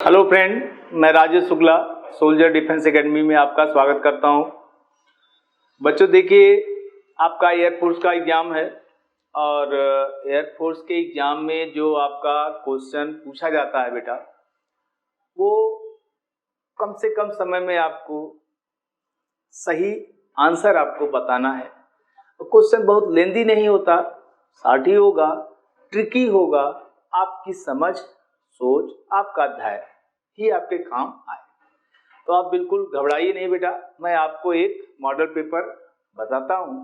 Hello friend, मैं Rajesh Shukla soldier defence academy में आपका स्वागत करता हूं। बच्चों देखिए, आपका एयरफोर्स का एग्ज़ाम है और एयरफोर्स के एग्ज़ाम में जो आपका क्वेश्चन पूछा जाता है बेटा, वो कम से कम समय में आपको सही आंसर आपको बताना है। क्वेश्चन बहुत लेंदी नहीं होता, शॉर्ट ही होगा, ट्रिकी होगा। आपकी समझ, सोच, आपका धैर्य ही आपके काम आए। तो आप बिल्कुल घबराइए नहीं बेटा। मैं आपको एक मॉडल पेपर बताता हूं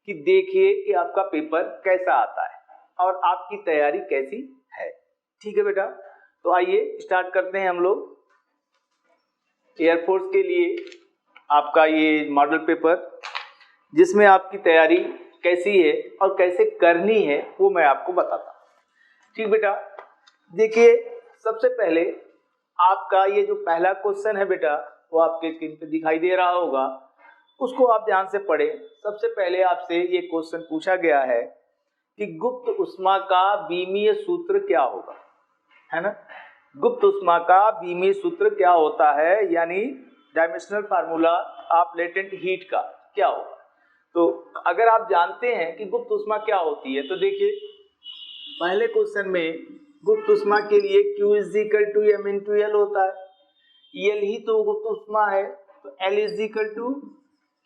कि देखिए कि आपका पेपर कैसा आता है और आपकी तैयारी कैसी है। ठीक है बेटा, तो आइए स्टार्ट करते हैं हम लोग। एयरफोर्स के लिए आपका ये मॉडल पेपर, जिसमें आपकी तैयारी कैसी है और कैसे करनी है, वो मैं आपको बताता हूँ। ठीक बेटा, देखिए सबसे पहले आपका ये जो पहला क्वेश्चन है बेटा, वो आपके स्क्रीन पे दिखाई दे रहा होगा, उसको आप ध्यान से पढ़ें। सबसे पहले आपसे ये क्वेश्चन पूछा गया है कि गुप्त ऊष्मा का विमीय सूत्र क्या होगा, है ना। गुप्त ऊष्मा का विमीय सूत्र क्या होता है, यानी dimensional formula of latent heat का क्या होगा। तो अगर आप जानते हैं कि गुप्त ऊष्मा क्या होती है, तो देखिए पहले क्वेश्चन में गुप्त ऊष्मा के लिए Q is equal to M into L होता है। एल ही तो गुप्त ऊष्मा है, तो L is equal to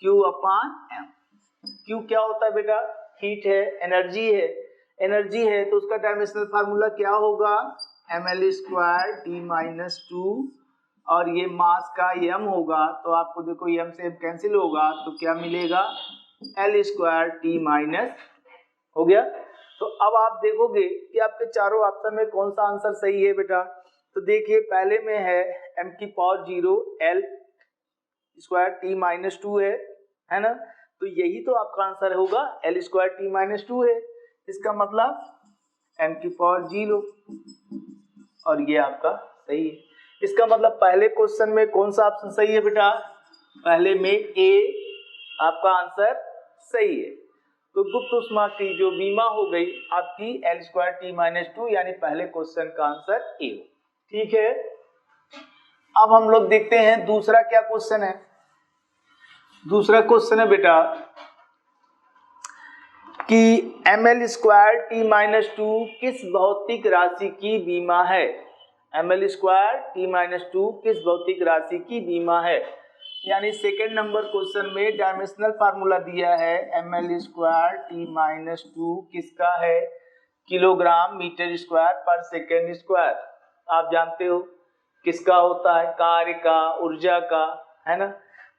Q upon M. Q क्या होता है बेटा, हीट है, एनर्जी है। एनर्जी है तो उसका डायमेंशनल फार्मूला क्या होगा, M L square T minus two, और ये मास का एम होगा, तो आपको देखो एम से कैंसिल होगा, तो क्या मिलेगा, एल स्क्वायर टी माइनस हो गया। तो अब आप देखोगे कि आपके चारों ऑप्शन में कौन सा आंसर सही है बेटा। तो देखिए पहले में है m की power 0 L square T minus to है ना। तो यही तो आपका आंसर होगा, L square T minus to है। इसका मतलब m की पावर 0, और ये आपका सही है। इसका मतलब पहले क्वेश्चन में कौन सा ऑप्शन सही है बेटा, पहले में ए आपका आंसर सही है। तो गुप्त ऊष्मा की जो बीमा हो गई आपकी L square T minus two, यानी पहले क्वेश्चन का आंसर ए हो। ठीक है, अब हम लोग देखते हैं दूसरा क्या क्वेश्चन है। दूसरा क्वेश्चन है बेटा कि M L square T minus two किस भौतिक राशि की बीमा है। M L square T minus two किस भौतिक राशि की बीमा है, यानी सेकेंड नंबर क्वेश्चन में डायमेंशनल फार्मूला दिया है M L square T minus two किसका है, किलोग्राम मीटर स्क्वायर पर सेकेंड स्क्वायर। आप जानते हो किसका होता है, कार्य का, ऊर्जा का, है ना।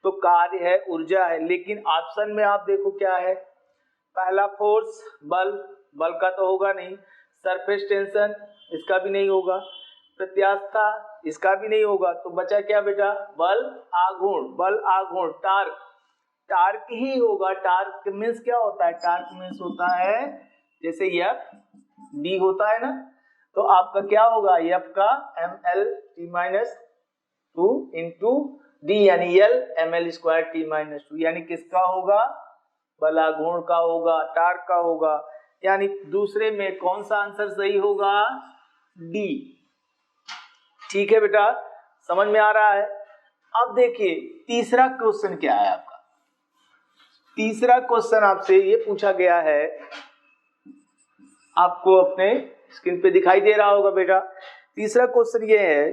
तो कार्य है, ऊर्जा है, लेकिन ऑप्शन में आप देखो क्या है, पहला फोर्स बल, बल का तो होगा नहीं। सरफेस टेंशन, इसका भी नहीं होगा। प्रत्यास्थता, इसका भी नहीं होगा। तो बचा क्या बेटा, बल आघूर्ण, बल आघूर्ण, टार्क, टार्क ही होगा। टार्क मीन्स क्या होता है, टार्क मीन्स होता है जैसे एफ डी होता है ना। तो आपका क्या होगा, एफ का M L T minus two into D, यानी L M L square T minus two, यानी किसका होगा, बलाघूर्ण का होगा, टार्क का होगा। यानी दूसरे में कौन सा आंसर सही होगा, डी। ठीक है बेटा, समझ में आ रहा है। अब देखिए तीसरा क्वेश्चन क्या है आपका। तीसरा क्वेश्चन आपसे ये पूछा गया है, आपको अपने स्क्रीन पे दिखाई दे रहा होगा बेटा। तीसरा क्वेश्चन ये है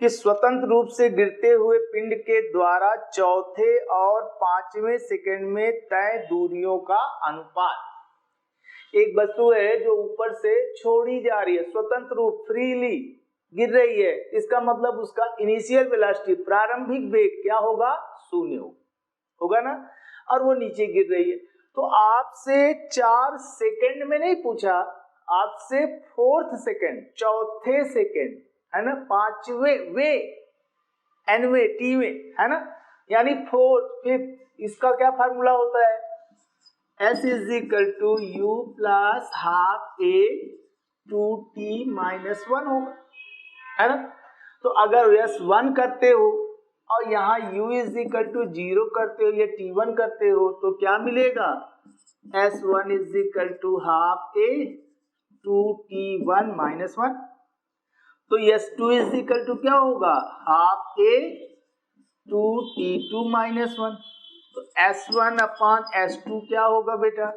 कि स्वतंत्र रूप से गिरते हुए पिंड के द्वारा चौथे और पांचवें सेकंड में तय दूरियों का अनुपात। एक वस्तु है जो ऊपर से छोड़ी जा रही है, स्वतंत्र रूप, फ्रीली गिर रही है, इसका मतलब उसका इनिशियल वेलोसिटी, प्रारंभिक वेग क्या होगा, शून्य होगा ना, और वो नीचे गिर रही है। तो आपसे 4 सेकंड में नहीं पूछा, आपसे फोर्थ सेकंड, चौथे सेकंड, है ना, पांचवें वे, एनवे, टीवे, है ना, यानी फोर्थ, फिफ्थ। इसका क्या फार्मूला होता है, S is equal to U plus half A two T minus one होगा, है ना। तो अगर यस वन करते हो और यहाँ u इज इक्वल टू 0 करते हो, ये t1 करते हो, तो क्या मिलेगा, S1 is equal to half A two T one minus one. तो S2 इज इक्वल टू क्या होगा, हाफ A 2T2 माइनस 1। तो S1 अपान S2 क्या होगा बेटा,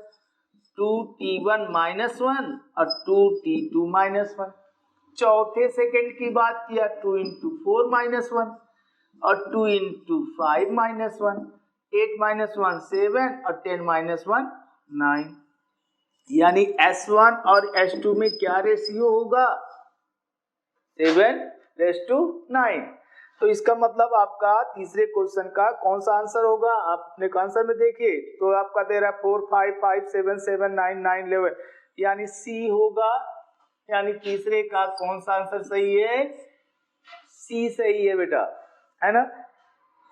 2T1 माइनस 1 और 2T2 माइनस 1। चौथे सेकंड की बात किया, 2 इंटू 4 माइनस 1 और 2 इंटू 5 माइनस 1, 8 माइनस 1 7 और 10 माइनस 1 9। यानी S1 और S2 में क्या रेशियो होगा, 7:9। तो इसका मतलब आपका तीसरे क्वेश्चन का कौन सा आंसर होगा, आप अपने आंसर में देखिए तो आपका दे रहा है 4 5 5 7 7 9 9 11, यानी सी होगा। यानी तीसरे का कौन सा आंसर सही है, सी सही है बेटा, है ना।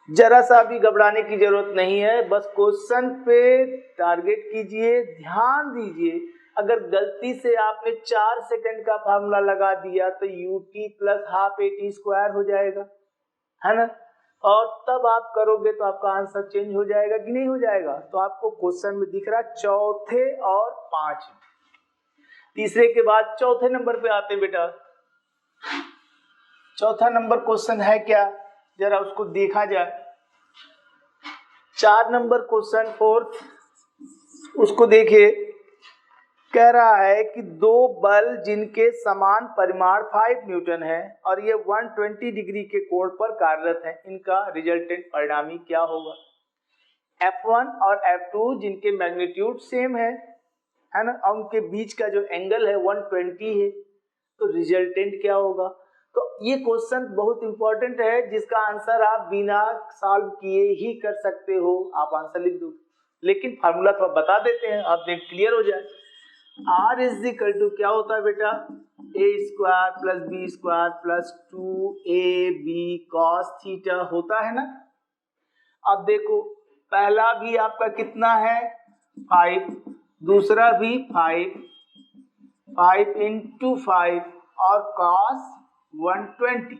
जरा सा भी घबराने की जरूरत नहीं है, बस क्वेश्चन पे टारगेट कीजिए, ध्यान दीजिए। अगर गलती से आपने 4 सेकंड का फार्मूला लगा दिया तो ut plus half AT square हो जाएगा, है ना, और तब आप करोगे तो आपका आंसर चेंज हो जाएगा कि नहीं हो जाएगा। तो आपको क्वेश्चन में दिख रहा है चौथे और 5, तीसरे के बाद चौथे नंबर पे आते बेटा। चौथा नंबर क्वेश्चन है क्या, जरा उसको देखा जाए। 4 नंबर क्वेश्चन फोर्थ, उसको देखिए। कह रहा है कि दो बल जिनके समान परिमाण 5 न्यूटन है और ये 120 डिग्री के कोण पर कार्यरत है, इनका रिजल्टेंट परिणामी क्या होगा। F1 और F2 जिनके मैग्नीट्यूड सेम है ना, और उनके बीच का जो एंगल है 120 है, तो रिजल्टेंट क्या होगा। तो ये क्वेश्चन बहुत इंपॉर्टेंट है, जिसका आंसर आप बिना सॉल्व किए ही कर सकते हो, आप आंसर लिख दो। लेकिन फार्मूला तो बता देते हैं, आप देख क्लियर हो जाए। R इज इक्वल टू क्या होता है बेटा, a square plus B square plus 2ab cos theta होता है ना। अब देखो पहला भी आपका कितना है 5, दूसरा भी 5, 5 इंटू 5 और cos 120,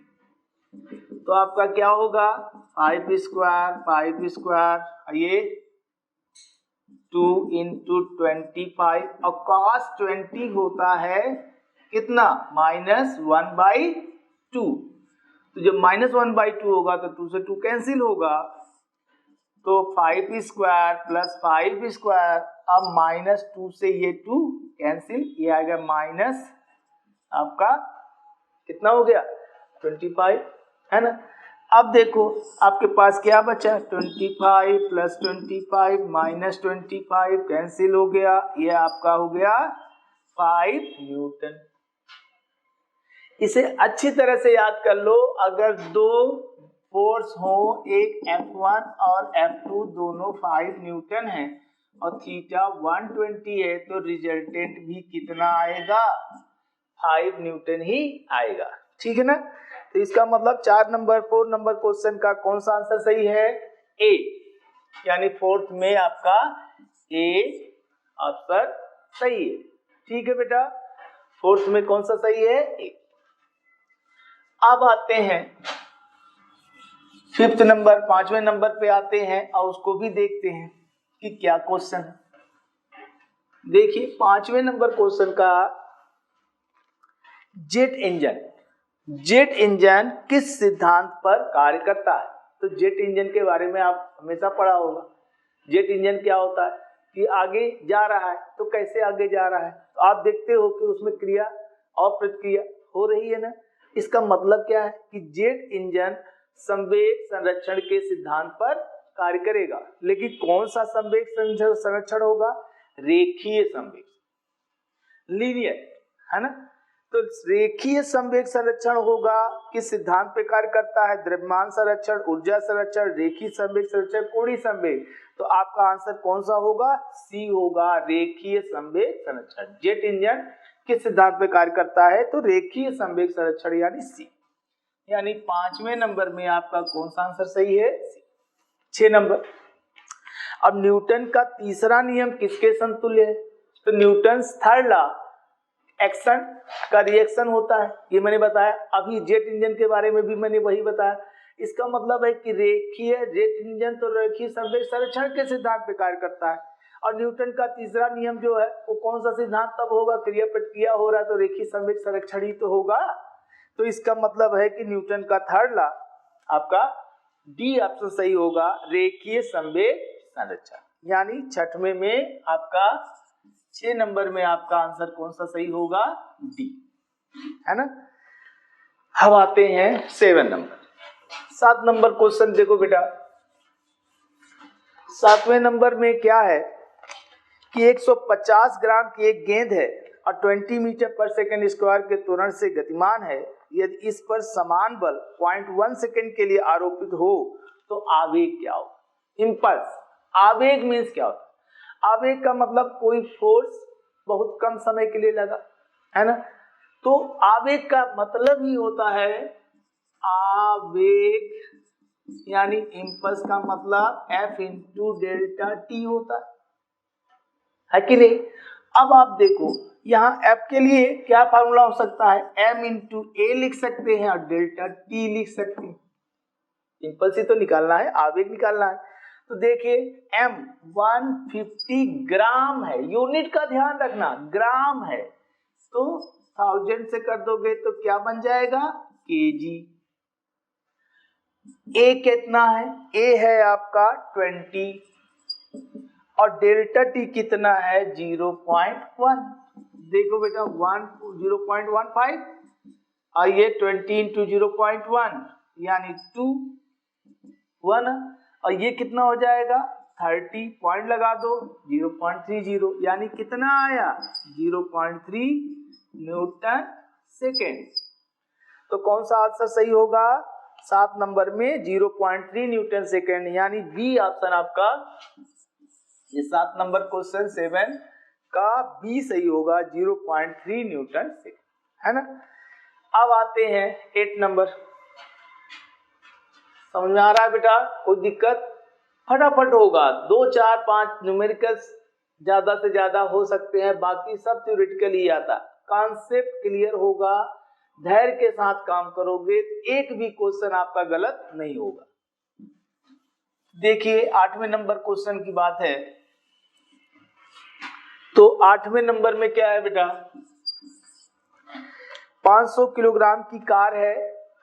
तो आपका क्या होगा 5 स्क्वायर ये 2 इंटू 25 और cos 20 होता है कितना -1/2। तो जब -1/2 होगा तो 2 से 2 कैंसिल होगा, तो 5 स्क्वायर प्लस 5 स्क्वायर, अब -2 से ये 2 कैंसिल, ये आएगा माइनस आपका कितना हो गया 25, है ना। अब देखो आपके पास क्या बचा, 25 प्लस 25 माइनस 25 कैंसिल हो गया, ये आपका हो गया 5 न्यूटन। इसे अच्छी तरह से याद कर लो। अगर दो फोर्स हो, एक F1 और F2 दोनों 5 न्यूटन है और थीटा 120 है, तो रिजल्टेंट भी कितना आएगा 5 न्यूटन ही आएगा, ठीक है ना। तो इसका मतलब 4 नंबर 4 नंबर क्वेश्चन का कौन सा आंसर सही है, ए, यानी फोर्थ में आपका ए आंसर सही है, ठीक है बेटा। फोर्थ में कौन सा सही है, ए। अब आते हैं फिफ्थ नंबर, 5वें नंबर पे आते हैं और उसको भी देखते हैं कि क्या क्वेश्चन है। देखिए 5वें नंबर क्वेश्चन का, जेट इंजन किस सिद्धांत पर कार्य करता है। तो जेट इंजन के बारे में आप हमेशा पढ़ा होगा। जेट इंजन क्या होता है कि आगे जा रहा है, तो कैसे आगे जा रहा है, तो आप देखते हो कि उसमें क्रिया और प्रतिक्रिया हो रही है ना। इसका मतलब क्या है कि जेट इंजन संवेग संरक्षण के सिद्धांत पर कार्य करेगा। लेकिन कौन सा संवेग संरक्षण होगा, रेखीय संवेग, लीनियर, है ना। तो रेखीय संवेग संरक्षण होगा, किस सिद्धांत पे कार्य करता है, द्रव्यमान संरक्षण, ऊर्जा संरक्षण, रेखीय संवेग संरक्षण, कोणीय संवेग। तो आपका आंसर कौन सा होगा, सी होगा, रेखीय संवेग संरक्षण। जेट इंजन किस सिद्धांत पे कार्य करता है, तो रेखीय संवेग संरक्षण यानी सी। यानी 5वें नंबर में आपका कौन सा आंसर सही है, सी। 6 नंबर, अब न्यूटन का तीसरा नियम किसके समतुल्य है। तो न्यूटन्स थर्ड लॉ, एक्शन का रिएक्शन होता है, ये मैंने बताया। अभी जेट इंजन के बारे में भी मैंने वही बताया। इसका मतलब है कि रेखीय जेट इंजन तो रेखीय संवेग संरक्षण के सिद्धांत पे कार्य करता है, और न्यूटन का तीसरा नियम जो है वो कौन सा सिद्धांत तब होगा, क्रिया प्रतिक्रिया हो रहा है तो रेखीय संवेग संरक्षण ही तो होगा। तो इसका मतलब है कि न्यूटन का थर्ड लॉ आपका डी ऑप्शन सही होगा, रेखीय संवेग संरचना। यानी छठवें में आपका 6 नंबर में आपका आंसर कौन सा सही होगा, डी, है ना। अब आते हैं 7 नंबर। 7 नंबर क्वेश्चन देखो बेटा, 7वें नंबर में क्या है कि 150 ग्राम की एक गेंद है और 20 मीटर पर सेकंड स्क्वायर के त्वरण से गतिमान है। यदि इस पर समान बल 0.1 सेकंड के लिए आरोपित हो तो आवेग क्या हो। इंपल्स, आवेग मीन्स क्या होता है, आवेग का मतलब कोई फोर्स बहुत कम समय के लिए लगा, है ना। तो आवेग का मतलब ही होता है आवेग, यानी इंपल्स का मतलब F इंटू डेल्टा टी होता है कि नहीं। अब आप देखो यहाँ F के लिए क्या फार्मूला हो सकता है, M इंटू ए लिख सकते हैं और डेल्टा टी लिख सकते हैं। इंपल्स ही तो निकालना है, आवेग निकालना है। तो देखिए M 150 ग्राम है, यूनिट का ध्यान रखना, ग्राम है, तो 1000 से कर दोगे तो क्या बन जाएगा, केजी। ए कितना है, ए है आपका 20 और डेल्टा टी कितना है 0.1। देखो बेटा 0.15 और ये 20 इंटू 0.1 यानी 2 1 और ये कितना हो जाएगा 30, पॉइंट लगा दो 0.30 यानी कितना आया 0.3 न्यूटन सेकेंड। तो कौन सा आंसर सही होगा 7 नंबर में 0.3 न्यूटन सेकेंड, यानी बी ऑप्शन आपका, ये 7 नंबर क्वेश्चन 7 का बी सही होगा 0.3 न्यूटन सेकेंड, है ना। अब आते हैं 8 नंबर। समझ में आ रहा है बेटा, कोई दिक्कत, फटाफट होगा, 2 4 5 न्यूमेरिकल्स ज्यादा से ज्यादा हो सकते हैं, बाकी सब थ्योरेटिकल ही आता। कॉन्सेप्ट क्लियर होगा, धैर्य के साथ काम करोगे, एक भी क्वेश्चन आपका गलत नहीं होगा। देखिए 8वें नंबर क्वेश्चन की बात है, तो 8वें नंबर में क्या है बेटा, 500 किलोग्राम की कार है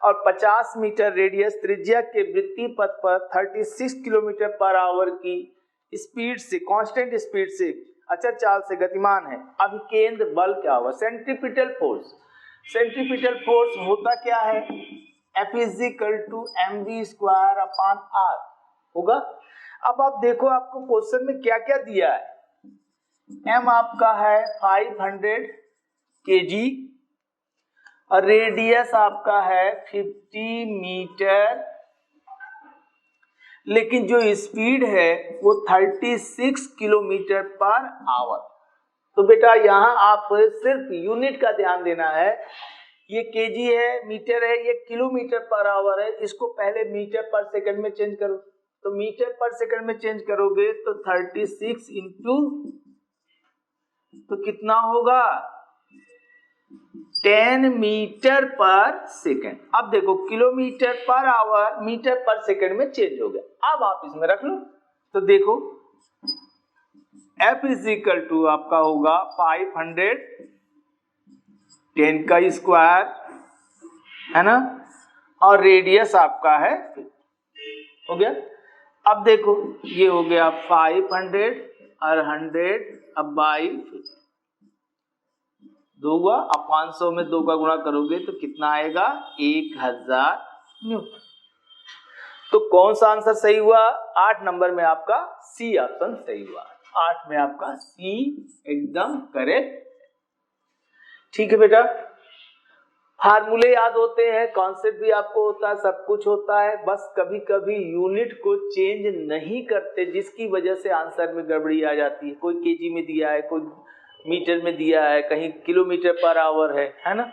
और 50 मीटर रेडियस त्रिज्या के वृत्तीय पथ पर 36 किलोमीटर पर आवर की स्पीड से, कांस्टेंट स्पीड से, अचर चाल से गतिमान है। अभिकेंद्र बल क्या होगा, सेंट्रीपिटल फोर्स। सेंट्रीपिटल फोर्स होता क्या है, F = mv²/r होगा। अब आप देखो आपको क्वेश्चन में क्या क्या दिया है, m आपका है 500 kg और रेडियस आपका है 50 मीटर, लेकिन जो स्पीड है वो 36 किलोमीटर पर आवर। तो बेटा यहाँ आप सिर्फ यूनिट का ध्यान देना है, ये केजी है, मीटर है, ये किलोमीटर पर आवर है, इसको पहले मीटर पर सेकंड में चेंज करो। तो मीटर पर सेकंड में चेंज करोगे तो 36 इंटू, तो कितना होगा 10 मीटर पर सेकंड। अब देखो किलोमीटर पर आवर मीटर पर सेकंड में चेंज हो गया, अब आप इसमें रख लो। तो देखो F = आपका होगा 500 10 का स्क्वायर, है ना, और रेडियस आपका है, हो गया। अब देखो ये हो गया 500 और 100 अब बाई 2 हुआ, अब 500 में 2 का गुणा करोगे तो कितना आएगा 1000 न्यूटन। तो कौन सा आंसर सही हुआ, 8 नंबर में आपका सी ऑप्शन सही हुआ, 8 में आपका सी एकदम करेक्ट। ठीक है बेटा, फार्मूले याद होते हैं, कॉन्सेप्ट भी आपको होता है, सब कुछ होता है, बस कभी कभी यूनिट को चेंज नहीं करते जिसकी वजह से आंसर में गड़बड़ी आ जाती है। कोई केजी में दिया है, कोई मीटर में दिया है, कहीं किलोमीटर पर आवर है ना,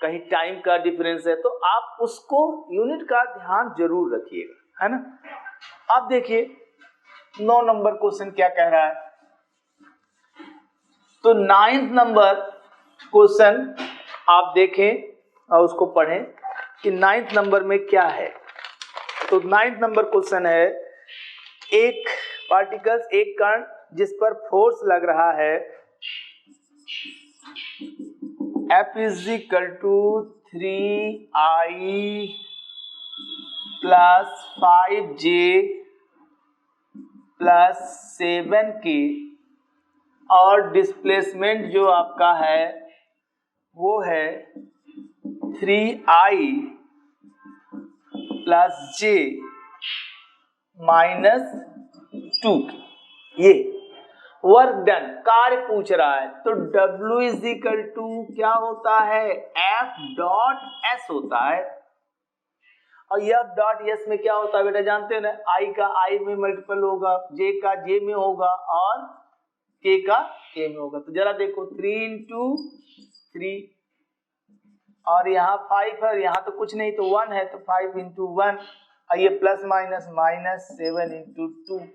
कहीं टाइम का डिफरेंस है, तो आप उसको यूनिट का ध्यान जरूर रखिएगा, है ना। अब देखिए 9 नंबर क्वेश्चन क्या कह रहा है, तो 9th नंबर क्वेश्चन आप देखें और उसको पढ़ें कि 9th नंबर में क्या है। तो 9th नंबर क्वेश्चन है, एक पार्टिकल्स, एक कण जिस पर फोर्स लग रहा है F = 3i plus 5j plus 7k और डिस्प्लेसमेंट जो आपका है वो है 3i plus j minus 2k। ये वर्क डन, कार्य पूछ रहा है, तो W इज इक्वल टू क्या होता है, F डॉट S होता है। और F डॉट S में क्या होता है बेटा, जानते हो ना, I का I में मल्टीपल होगा, J का J में होगा और K का K में होगा। तो जरा देखो 3 इंटू 3 और यहाँ 5 है, यहाँ तो कुछ नहीं तो 1 है, तो 5 इंटू 1 और ये प्लस माइनस माइनस 7 इंटू 2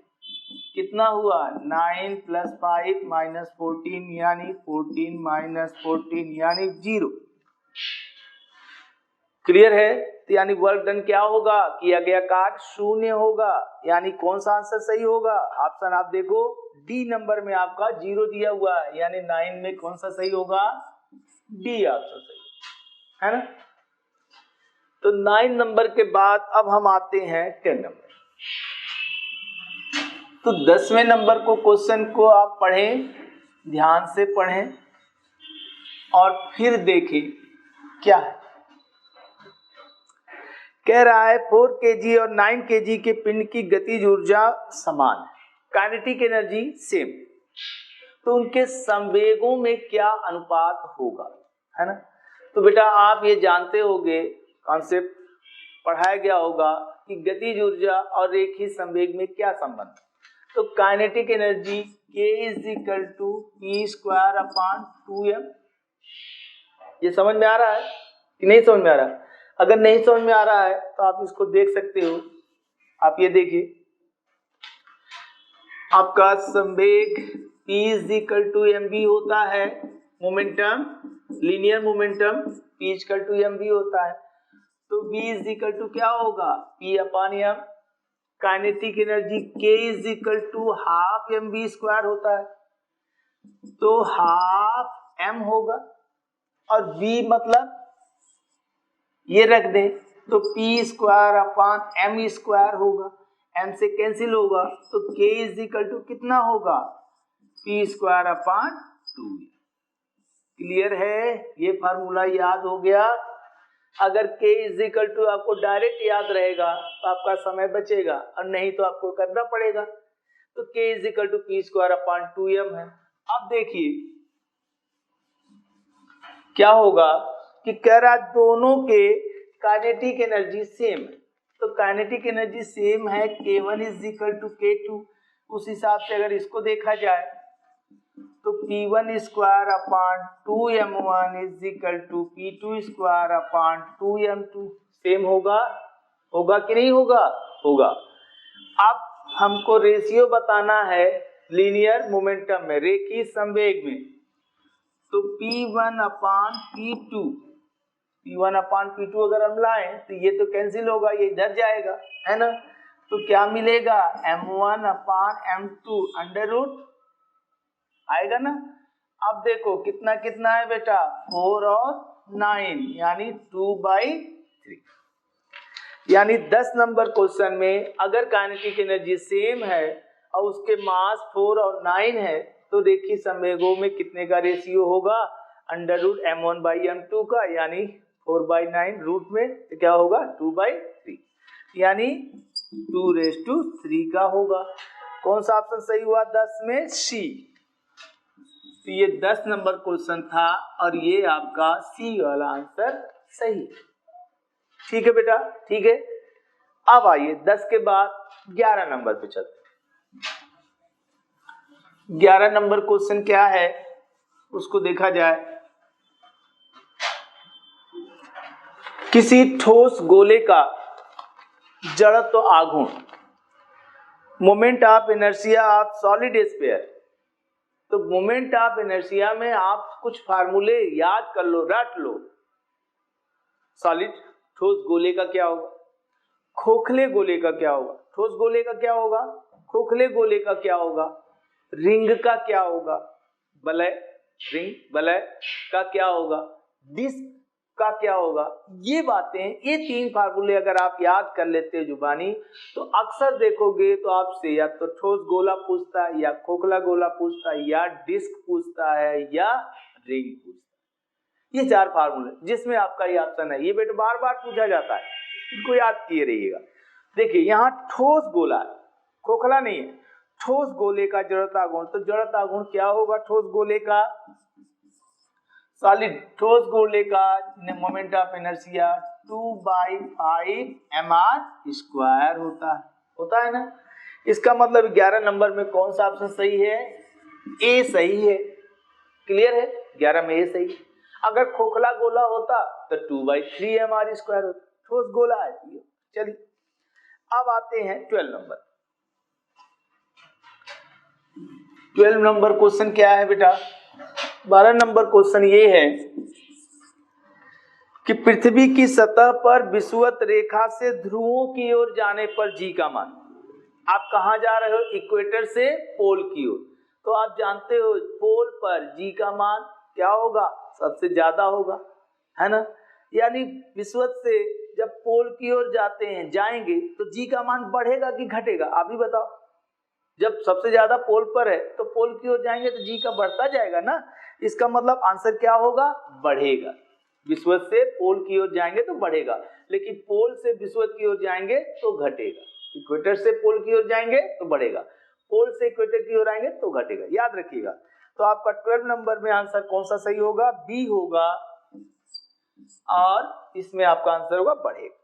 कितना हुआ 9 प्लस 5 माइनस 14 यानी 14 माइनस 14 यानी 0। क्लियर है? तो यानी वर्क डन क्या होगा, किया गया कार्य शून्य होगा। यानी कौन सा आंसर सही होगा, ऑप्शन आप देखो डी नंबर में आपका 0 दिया हुआ है, यानी 9 में कौन सा सही होगा, डी ऑप्शन सही है ना। तो 9 नंबर के बाद अब हम आते हैं 10 नंबर। तो 10वें नंबर को क्वेश्चन को आप पढ़ें, ध्यान से पढ़ें और फिर देखें क्या है। कह रहा है 4 kg और 9 kg के पिंड की गतिज ऊर्जा समान है, काइनेटिक एनर्जी सेम, तो उनके संवेगों में क्या अनुपात होगा, है ना। तो बेटा आप ये जानते होंगे, कॉन्सेप्ट पढ़ाया गया होगा कि गतिज ऊर्जा और रेखीय संवेग में क्या संबंध है। तो kinetic energy K is equal to P square upon 2m। ये समझ में आ रहा है कि नहीं समझ में आ रहा है? अगर नहीं समझ में आ रहा है तो आप इसको देख सकते हो। आप ये देखिए, आपका संवेग P is equal to mv होता है, momentum linear momentum P equal to mv होता है, तो v इज इक्वल टू क्या होगा, P upon m। Kinetic energy K is equal to half mv square होता है, तो हाफ m होगा, और v मतलब ये रख दे तो P square upon m square होगा, m से कैंसिल होगा, तो K इज इक्वल टू कितना होगा, P स्क्वायर अपॉन 2। क्लियर है? ये फार्मूला याद हो गया। अगर K इज इक्वल टू आपको डायरेक्ट याद रहेगा तो आपका समय बचेगा, और नहीं तो आपको करना पड़ेगा। तो K is equal to P square upon 2m है। अब देखिए क्या होगा कि कह रहा दोनों के काइनेटिक एनर्जी सेम है, तो काइनेटिक एनर्जी सेम है, K1 is equal to K2। उस हिसाब से अगर इसको देखा जाए तो P1 square upon 2m1 is equal to P2 square upon 2m2 same होगा, होगा कि नहीं होगा, होगा। अब हमको रेशियो बताना है लीनियर मोमेंटम में, रेखीय संवेग में, तो P1 upon P2, P1 upon P2 अगर हम लाएं तो ये तो कैंसिल होगा, ये इधर जाएगा, है ना। तो क्या मिलेगा, m1 upon m2 under root आएगा ना। अब देखो कितना कितना है बेटा, 4 और 9 यानी 2/3। यानी 10 नंबर क्वेश्चन में अगर काइनेटिक एनर्जी सेम है और उसके मास 4 और 9 है, तो रेखीय संवेगों में कितने का रेशियो होगा, अंडर रूट m1/m2 का, यानी 4/9 रूट में तो क्या होगा 2/3, यानी 2/3 का होगा। कौन सा ऑप्शन सही हुआ 10 में, सी। तो ये 10 नंबर क्वेश्चन था और ये आपका सी वाला आंसर सही है। ठीक है बेटा, ठीक है। अब आइए 10 के बाद 11 नंबर पे चलते हैं। 11 नंबर क्वेश्चन क्या है उसको देखा जाए। किसी ठोस गोले का जड़त्व आघूर्ण, moment of inertia of solid sphere. तो मोमेंट ऑफ इनर्शिया में आप कुछ फार्मूले याद कर लो, रट लो। सॉलिड ठोस गोले का क्या होगा, खोखले गोले का क्या होगा, ठोस गोले का क्या होगा, खोखले गोले का क्या होगा, रिंग का क्या होगा, वलय, रिंग वलय का क्या होगा, डिस्क का क्या होगा। ये बातें, ये 3 फार्मूले अगर आप याद कर लेते हो जुबानी, तो अक्सर देखोगे तो आपसे या तो ठोस गोला पूछता है, या खोखला गोला पूछता है, या डिस्क पूछता है, या रिंग पूछता है। ये 4 फार्मूले जिसमें आपका ये ऑप्शन है। ये बेटा बार बार पूछा जाता है, इनको याद किए रहिएगा। देखिए यहाँ ठोस गोला है, खोखला नहीं है। ठोस गोले का जड़ता गुण, तो जड़ता गुण क्या होगा ठोस गोले का, सॉलिड ठोस गोले का मोमेंट ऑफ इनर्शिया 2/5 mr² होता है ना। इसका मतलब 11 नंबर में कौन सा ऑप्शन सही है, ए सही है। क्लियर है, 11 में ए सही है। अगर खोखला गोला होता तो 2/3 mr² होता, ठोस गोला है। चलिए अब आते हैं 12 नंबर। 12 नंबर क्वेश्चन क्या है बेटा, 12 नंबर क्वेश्चन ये है कि पृथ्वी की सतह पर विषुवत रेखा से ध्रुवों की ओर जाने पर जी का मान। आप कहां जा रहे हो, इक्वेटर से पोल की ओर, तो आप जानते हो पोल पर जी का मान क्या होगा, सबसे ज्यादा होगा, है ना। यानी विषुवत से जब पोल की ओर जाएंगे तो जी का मान बढ़ेगा कि घटेगा, आप ही बताओ। जब सबसे ज्यादा पोल पर है तो पोल की ओर जाएंगे तो जी का बढ़ता जाएगा ना। इसका मतलब आंसर क्या होगा, बढ़ेगा। विषुवत से पोल की ओर जाएंगे तो बढ़ेगा, लेकिन पोल से विषुवत की ओर जाएंगे तो घटेगा। इक्वेटर से पोल की ओर जाएंगे तो बढ़ेगा, पोल से इक्वेटर की ओर आएंगे तो घटेगा, याद रखिएगा। तो आपका 12 नंबर में आंसर कौन सा सही होगा, बी होगा, और इसमें आपका आंसर होगा बढ़ेगा।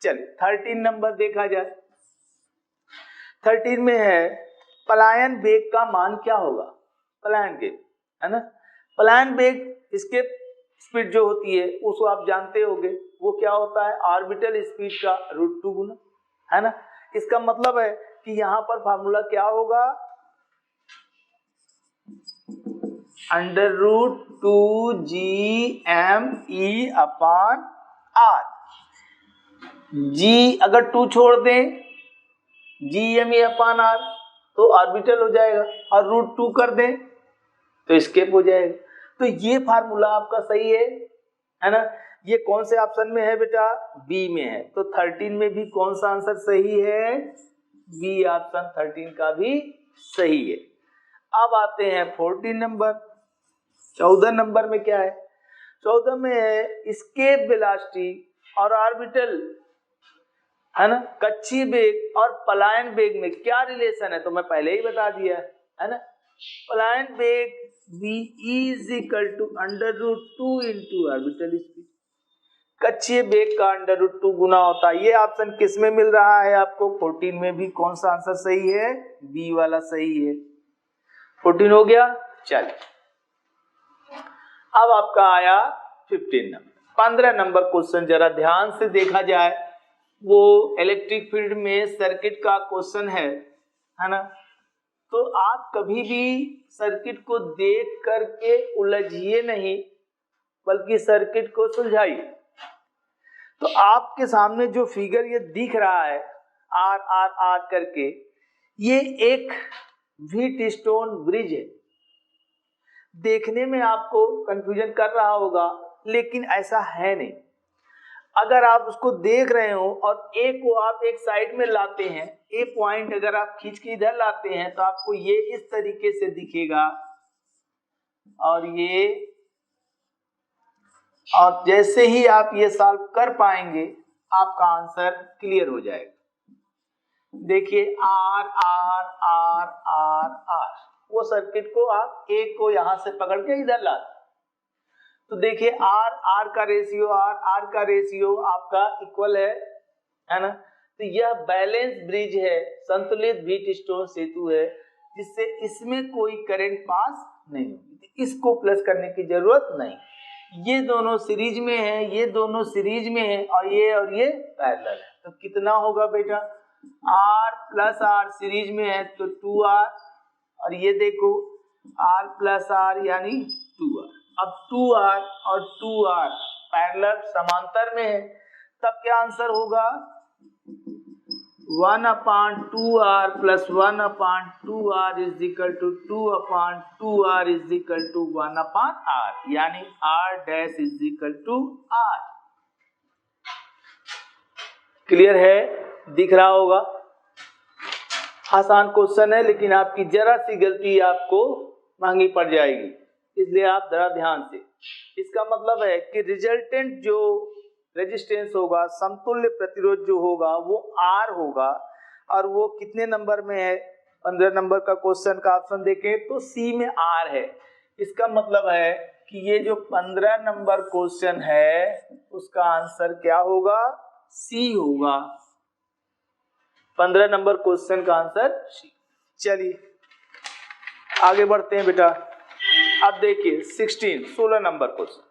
चलिए 13 नंबर देखा जाए। 13 में है पलायन वेग का मान क्या होगा, पलायन वेग, है ना। पलायन वेग, इसके स्पीड जो होती है उसको आप जानते होंगे, वो क्या होता है, ऑर्बिटल स्पीड का √2 गुना, है ना। इसका मतलब है कि यहां पर फार्मूला क्या होगा, √2gme/r। जी अगर 2 छोड़ दें, gme/r तो ऑर्बिटल हो जाएगा, और √2 कर दें तो स्केप हो जाएगा। तो ये फार्मूला आपका सही है ना। ये कौन से ऑप्शन में है बेटा, बी में है। तो 13 में भी कौन सा आंसर सही है, बी ऑप्शन 13 का भी सही है। अब आते हैं 14 नंबर। 14 नंबर में क्या है, 14 में है एस्केप वेलोसिटी और ऑर्बिटल, है ना, कक्षीय वेग और पलायन वेग में क्या रिलेशन है, तो मैं पहले ही बता दिया है ना। पलायन वेग v is equal to √2 into orbital speed, कक्षीय वेग का √2 गुना होता है। ये ऑप्शन किस में मिल रहा है आपको, 14 में भी कौन सा आंसर सही है, बी वाला सही है। 14 हो गया। चलिए अब आपका आया 15 नंबर। 15 नंबर क्वेश्चन जरा ध्यान से देखा जाए, वो इलेक्ट्रिक फील्ड में सर्किट का क्वेश्चन है ना। तो आप कभी भी सर्किट को देख करके उलझिए नहीं, बल्कि सर्किट को सुलझाइए। तो आपके सामने जो फिगर ये दिख रहा है आर आर आर करके, ये एक व्हीट स्टोन ब्रिज है। देखने में आपको कंफ्यूजन कर रहा होगा, लेकिन ऐसा है नहीं। अगर आप उसको देख रहे हो और ए को आप एक साइड में लाते हैं, ए पॉइंट अगर आप खींच के इधर लाते हैं तो आपको ये इस तरीके से दिखेगा, और ये, और जैसे ही आप ये सॉल्व कर पाएंगे आपका आंसर क्लियर हो जाएगा। देखिए R R R R R, वो सर्किट को आप ए को यहां से पकड़ के इधर लाते, तो देखिए आर आर का रेशियो, आर आर का रेशियो आपका इक्वल है ना। तो यह बैलेंस ब्रिज है, संतुलित व्हीट स्टोन सेतु है, जिससे इसमें कोई करंट पास नहीं होगी, इसको प्लस करने की जरूरत नहीं। ये दोनों सीरीज में है, ये दोनों सीरीज में है, और ये पैरेलल है। तो कितना होगा बेटा, आर प्लस आर सीरीज में है तो 2r, और ये देखो r प्लस r यानी 2r। अब 2r और 2r पैरेलल समांतर में है, तब क्या आंसर होगा, 1/2r plus 1/2r is equal to 2/2r is equal to 1/r, यानी r dash is equal to r। Clear है? दिख रहा होगा। आसान क्वेश्चन है, लेकिन आपकी जरा सी गलती आपको महंगी पड़ जाएगी, इसलिए आप जरा ध्यान से। इसका मतलब है कि रिजल्टेंट जो रेजिस्टेंस होगा, समतुल्य प्रतिरोध जो होगा वो R होगा, और वो कितने नंबर में है? 15 नंबर का क्वेश्चन का ऑप्शन देखें तो C में R है। इसका मतलब है कि ये जो 15 नंबर क्वेश्चन है उसका आंसर क्या होगा? C होगा। 15 नंबर क्वेश्चन का आंसर C। चलिए आगे बढ़ते हैं बेटा। अब देखिए 16 नंबर क्वेश्चन।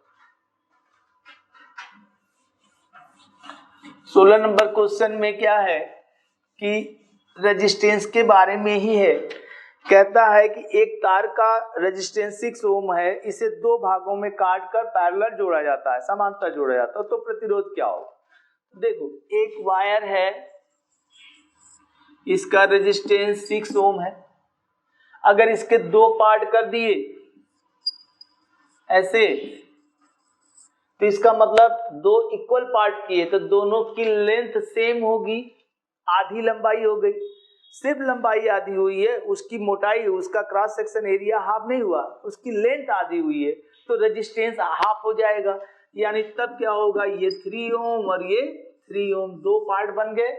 16 नंबर क्वेश्चन में क्या है कि रेजिस्टेंस के बारे में ही है। कहता है कि एक तार का रेजिस्टेंस 6 ओम है, इसे दो भागों में काट कर पैरेलल जोड़ा जाता है, समांतर जोड़ा जाता है, तो प्रतिरोध क्या होगा? देखो, एक वायर है, इसका रेजिस्टेंस 6 ओम है। अगर इसके दो पार्ट कर दिए ऐसे, तो इसका मतलब दो इक्वल पार्ट किए तो दोनों की लेंथ सेम होगी, आधी लंबाई हो गई। सिर्फ लंबाई आधी हुई है, उसकी मोटाई, उसका क्रॉस सेक्शन एरिया हाफ नहीं हुआ, उसकी लेंथ आधी हुई है, तो रेजिस्टेंस हाफ हो जाएगा। यानी तब क्या होगा? ये 3 ओम और ये 3 ओम, दो पार्ट बन गए।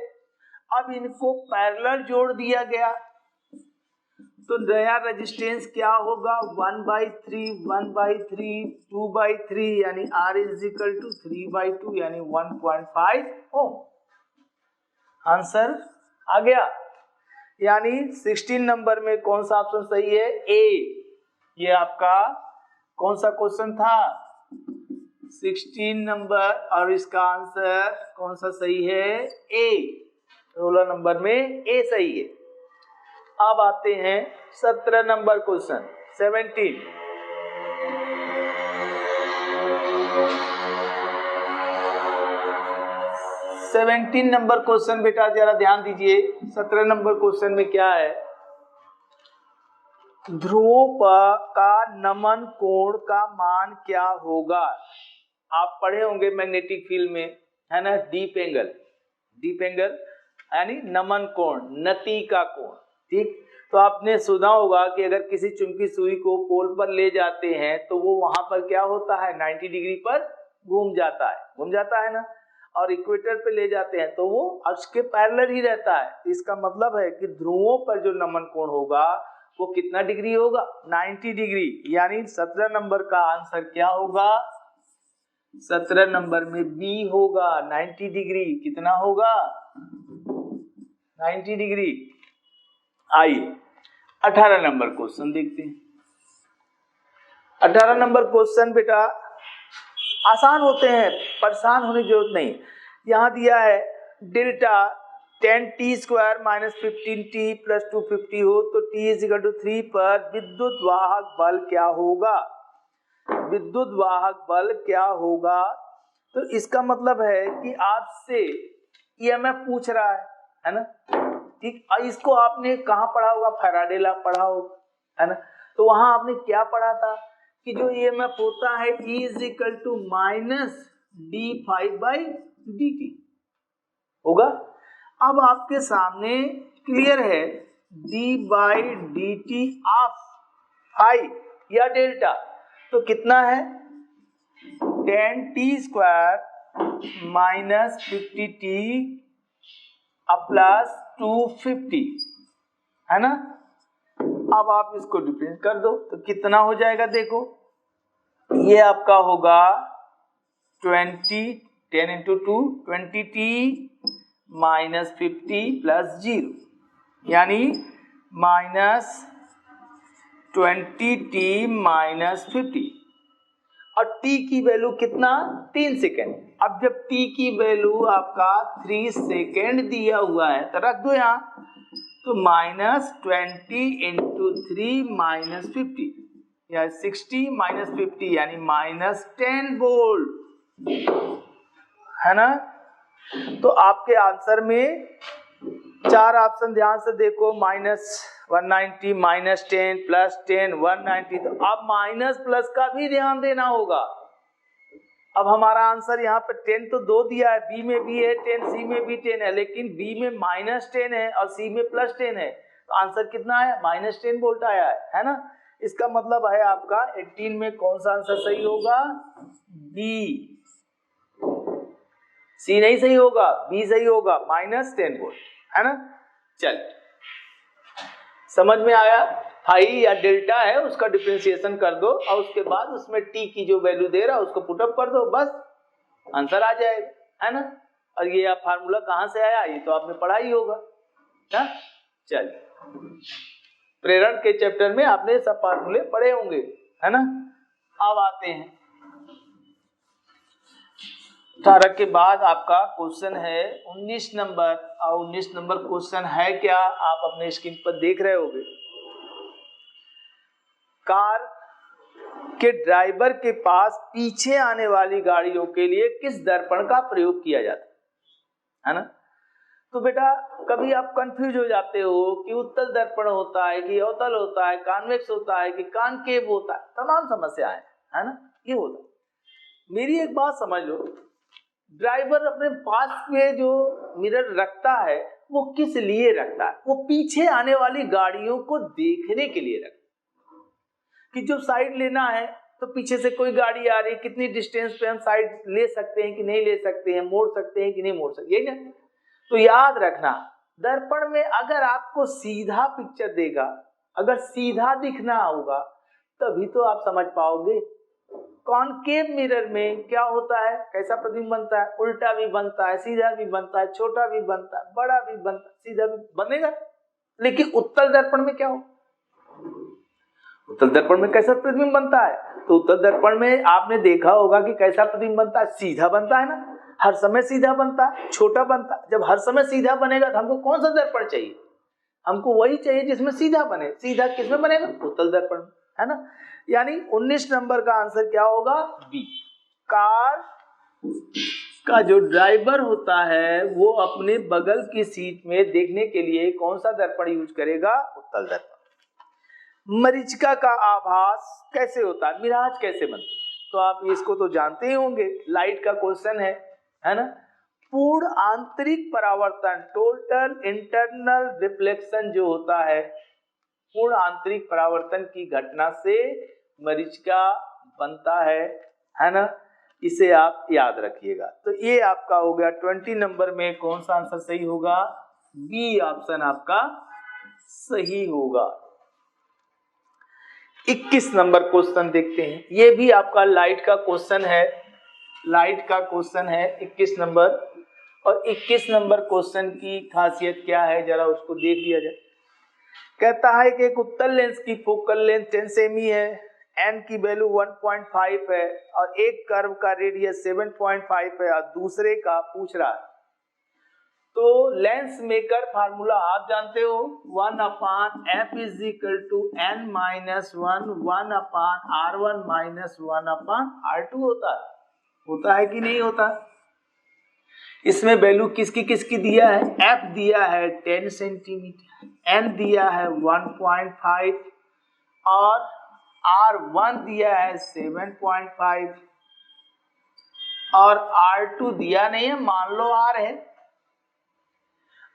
अब इनको पैरेलल जोड़ दिया गया, तो नया रेजिस्टेंस क्या होगा? 1/3, 1/3, 2/3, यानी R इज इक्वल टू 3/2, यानी 1.5 ओम। आंसर आ गया। यानी 16 नंबर में कौन सा ऑप्शन सही है? ए। ये आपका कौन सा क्वेश्चन था? 16 नंबर, और इसका आंसर कौन सा सही है? ए। 16 नंबर में ए सही है। अब आते हैं 17 नंबर क्वेश्चन। 17 नंबर क्वेश्चन बेटा जरा ध्यान दीजिए। 17 नंबर क्वेश्चन में क्या है? ध्रुवों का नमन कोण का मान क्या होगा? आप पढ़े होंगे मैग्नेटिक फील्ड में, है ना, डीप एंगल। डीप एंगल यानी नमन कोण, नति का कोण। ठीक, तो आपने सुना होगा कि अगर किसी चुंबकीय सुई को पोल पर ले जाते हैं तो वो वहां पर क्या होता है? 90 डिग्री पर घूम जाता है ना। और इक्वेटर पे ले जाते हैं तो वो अक्ष के पैरेलल ही रहता है। इसका मतलब है कि ध्रुवों पर जो नमन कोण होगा वो कितना डिग्री होगा? 90 डिग्री। यानी 17 नंबर का आंसर क्या होगा? 17 नंबर में बी होगा, 90 डिग्री। कितना होगा? 90 डिग्री। आइए 18 नंबर क्वेश्चन देखते हैं। 18 नंबर क्वेश्चन बेटा आसान होते हैं, परेशान होने की जरूरत नहीं। यहां दिया है delta 10t² minus 15t plus 250 हो तो t इज इक्वल टू 3 पर विद्युत वाहक बल क्या होगा? विद्युत वाहक बल क्या होगा? तो इसका मतलब है कि आपसे ईएमएफ पूछ रहा है ना। ठीक, इसको आपने कहाँ पढ़ा होगा? फैराडे लॉ पढ़ा होगा, है ना। तो वहां आपने क्या पढ़ा था कि जो ईएमएफ होता है E is equal to minus d∅/dt होगा। अब आपके सामने क्लियर है d/dt ऑफ फाई या डेल्टा, तो कितना है? 10t² माइनस 50t प्लस 250, है ना। अब आप इसको डिफरेंस कर दो तो कितना हो जाएगा? देखो, ये आपका होगा 10 इंटू 2 20t माइनस 50 प्लस 0, यानी माइनस 20t माइनस 50। और t की वैल्यू कितना? 3 सेकेंड। अब जब t की वैल्यू आपका 3 सेकेंड दिया हुआ है तो रख दो यहाँ, तो माइनस 20 इंटू 3 माइनस 50, या 60 माइनस 50 यानी माइनस 10 वोल्ट, है ना। तो आपके आंसर में चार ऑप्शन ध्यान से देखो, -190, -10, +10, 190। तो अब माइनस प्लस का भी ध्यान देना होगा। अब हमारा आंसर यहाँ पे 10 तो 2 दिया है, बी में भी है 10, सी में भी 10 है, लेकिन बी में -10 है और सी में +10 है, तो आंसर कितना है? -10 वोल्ट आया है ना। इसका मतलब है आपका 18 में कौन सा आंसर सही होगा? बी। सी नहीं सही होगा, बी सही होगा, -10 वोल्ट, है ना। चल, समझ में आया? फाई या डेल्टा है उसका डिफरेंशिएशन कर दो और उसके बाद उसमें टी की जो वैल्यू दे रहा है उसको पुटअप कर दो, बस आंसर आ जाएगा, है ना। और ये आप फार्मूला कहां से आया, ये तो आपने पढ़ा ही होगा ना। चलिए, प्रेरण के चैप्टर में आपने सब फार्मूले पढ़े होंगे, है ना। अब आते हैं 18 के बाद आपका क्वेश्चन है 19 नंबर, और 19 नंबर क्वेश्चन है क्या, आप अपने स्क्रीन पर देख रहे होंगे। कार के ड्राइवर के पास पीछे आने वाली गाड़ियों के लिए किस दर्पण का प्रयोग किया जाता है ना। तो बेटा कभी आप कंफ्यूज हो जाते हो कि उत्तल दर्पण होता है कि अवतल होता है, कॉन्वेक्स होता है कि कॉनकेव होता है, तमाम समस्याएं है ना, ये होता है। मेरी एक बात समझ लो, ड्राइवर अपने पास में जो मिरर रखता है वो किस लिए रखता है? वो पीछे आने वाली गाड़ियों को देखने के लिए रखता है कि जो साइड लेना है तो पीछे से कोई गाड़ी आ रही है, कितनी डिस्टेंस पे हम साइड ले सकते हैं कि नहीं ले सकते हैं, मोड़ सकते हैं कि नहीं मोड़ सकते, यही ना। तो याद रखना, दर्पण में अगर आपको सीधा पिक्चर देगा, अगर सीधा दिखना होगा तभी तो आप समझ पाओगे। कॉनकेव मिरर में क्या होता है, कैसा प्रतिबिंब बनता है? उल्टा भी बनता है, सीधा भी बनता है, छोटा भी बनता है, बड़ा भी बनता है, सीधा भी बनेगा। लेकिन उत्तल दर्पण में क्या हो, उत्तल दर्पण में कैसा प्रतिबिंब बनता है? तो उत्तल दर्पण में आपने देखा होगा कि कैसा प्रतिबिंब बनता है, सीधा बनता है ना, हर समय सीधा बनता है, छोटा बनता है। जब हर समय सीधा बनेगा तो हमको कौन सा दर्पण चाहिए? हमको वही चाहिए जिसमें सीधा बने। सीधा किसमें बनेगा? उत्तल दर्पण, है ना। यानी 19 नंबर का आंसर क्या होगा? बी। कार का जो ड्राइवर होता है वो अपने बगल की सीट में देखने के लिए कौन सा दर्पण यूज करेगा? उत्तल दर्पण। मरीचिका का आभास कैसे होता है, मिराज कैसे बनती है? तो आप इसको तो जानते ही होंगे, लाइट का क्वेश्चन है ना। पूर्ण आंतरिक परावर्तन, टोटल इंटरनल रिफ्लेक्शन जो होता है, पूर्ण आंतरिक परावर्तन की घटना से मरीचिका बनता है ना। इसे आप याद रखिएगा। तो ये आपका हो गया 20 नंबर में कौन सा आंसर सही होगा? बी ऑप्शन आपका सही होगा। 21 नंबर क्वेश्चन देखते हैं, ये भी आपका लाइट का क्वेश्चन है, लाइट का क्वेश्चन है 21 नंबर। और 21 नंबर क्वेश्चन की खासियत क्या है जरा उसको देख लिया जाए। कहता है कि एक उत्तल लेंस की फोकल लेंथ 10 सेमी है, एन की वैल्यू 1.5 है और एक कर्व का रेडियस 7.5 है और दूसरे का पूछ रहा है। तो लेंस मेकर फार्मूला आप जानते हो, 1/f is equal to n minus 1 1/r1 minus 1/r2 होता है कि नहीं होता? इसमें वैल्यू किसकी किसकी दिया है? f दिया है 10 सेंटीमीटर, n दिया है 1.5 और r1 दिया है 7.5 और r2 दिया नहीं है, मान लो r है।